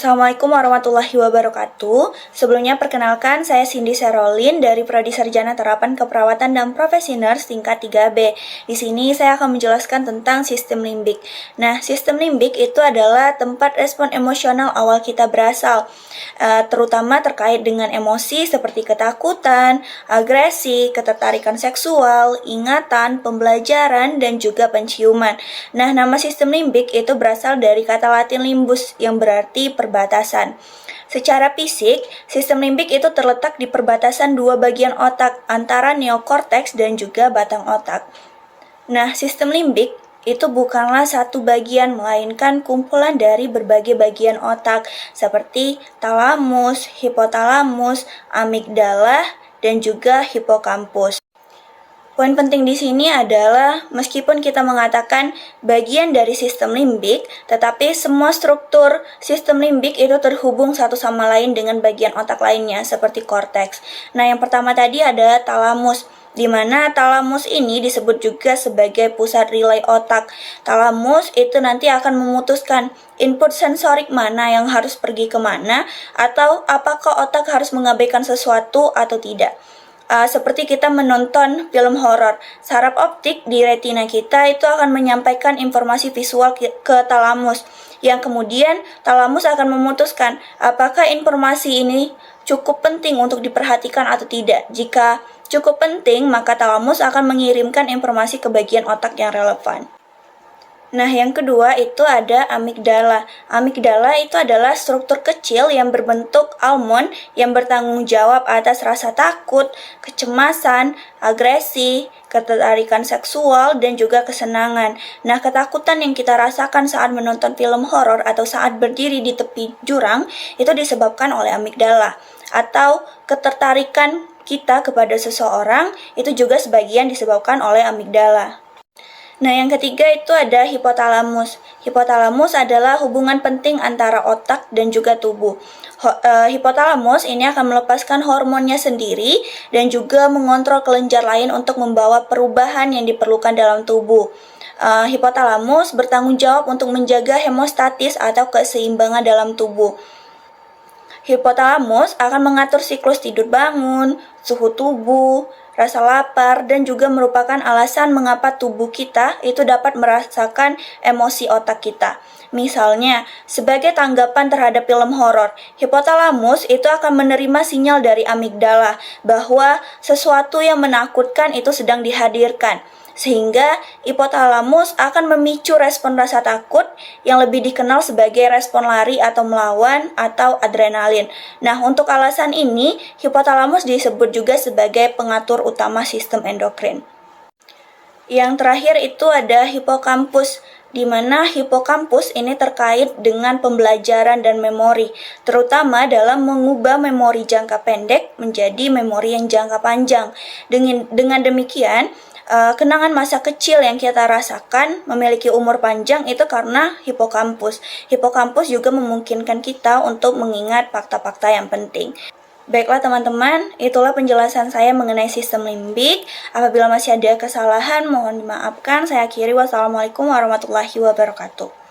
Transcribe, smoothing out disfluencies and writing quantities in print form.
Assalamualaikum warahmatullahi wabarakatuh. Sebelumnya perkenalkan, saya Cindy Serolin dari Prodi Sarjana Terapan Keperawatan dan Profesi Nurse tingkat 3B. Di sini saya akan menjelaskan tentang sistem limbik. Nah, sistem limbik itu adalah tempat respon emosional awal kita berasal, terutama terkait dengan emosi seperti ketakutan, agresi, ketertarikan seksual, ingatan, pembelajaran, dan juga penciuman. Nah, nama sistem limbik itu berasal dari kata Latin limbus yang berarti perbatasan. Secara fisik, sistem limbik itu terletak di perbatasan dua bagian otak antara neokorteks dan juga batang otak. Nah, sistem limbik itu bukanlah satu bagian, melainkan kumpulan dari berbagai bagian otak seperti talamus, hipotalamus, amigdala, dan juga hipokampus. Poin penting di sini adalah meskipun kita mengatakan bagian dari sistem limbik, tetapi semua struktur sistem limbik itu terhubung satu sama lain dengan bagian otak lainnya seperti korteks. Nah, yang pertama tadi ada talamus, di mana talamus ini disebut juga sebagai pusat relay otak. Talamus itu nanti akan memutuskan input sensorik mana yang harus pergi kemana, atau apakah otak harus mengabaikan sesuatu atau tidak. Seperti kita menonton film horor, saraf optik di retina kita itu akan menyampaikan informasi visual ke talamus, yang kemudian talamus akan memutuskan apakah informasi ini cukup penting untuk diperhatikan atau tidak. Jika cukup penting, maka talamus akan mengirimkan informasi ke bagian otak yang relevan. Nah, yang kedua itu ada amigdala. Amigdala itu adalah struktur kecil yang berbentuk almond yang bertanggung jawab atas rasa takut, kecemasan, agresi, ketertarikan seksual, dan juga kesenangan. Nah, ketakutan yang kita rasakan saat menonton film horor atau saat berdiri di tepi jurang itu disebabkan oleh amigdala. Atau ketertarikan kita kepada seseorang itu juga sebagian disebabkan oleh amigdala. Nah, yang ketiga itu ada hipotalamus. Hipotalamus adalah hubungan penting antara otak dan juga tubuh. Hipotalamus ini akan melepaskan hormonnya sendiri dan juga mengontrol kelenjar lain untuk membawa perubahan yang diperlukan dalam tubuh. Hipotalamus bertanggung jawab untuk menjaga hemostatis atau keseimbangan dalam tubuh. Hipotalamus akan mengatur siklus tidur bangun, suhu tubuh, rasa lapar, dan juga merupakan alasan mengapa tubuh kita itu dapat merasakan emosi otak kita. Misalnya, sebagai tanggapan terhadap film horor, hipotalamus itu akan menerima sinyal dari amigdala bahwa sesuatu yang menakutkan itu sedang dihadirkan. Sehingga hipotalamus akan memicu respon rasa takut yang lebih dikenal sebagai respon lari atau melawan atau adrenalin. Nah, untuk alasan ini, hipotalamus disebut juga sebagai pengatur utama sistem endokrin. Yang terakhir itu ada hipokampus, di mana hipokampus ini terkait dengan pembelajaran dan memori, terutama dalam mengubah memori jangka pendek menjadi memori yang jangka panjang. Dengan demikian, kenangan masa kecil yang kita rasakan memiliki umur panjang itu karena hipokampus. Hipokampus juga memungkinkan kita untuk mengingat fakta-fakta yang penting. Baiklah teman-teman, itulah penjelasan saya mengenai sistem limbik. Apabila masih ada kesalahan, mohon dimaafkan. Saya akhiri. Wassalamualaikum warahmatullahi wabarakatuh.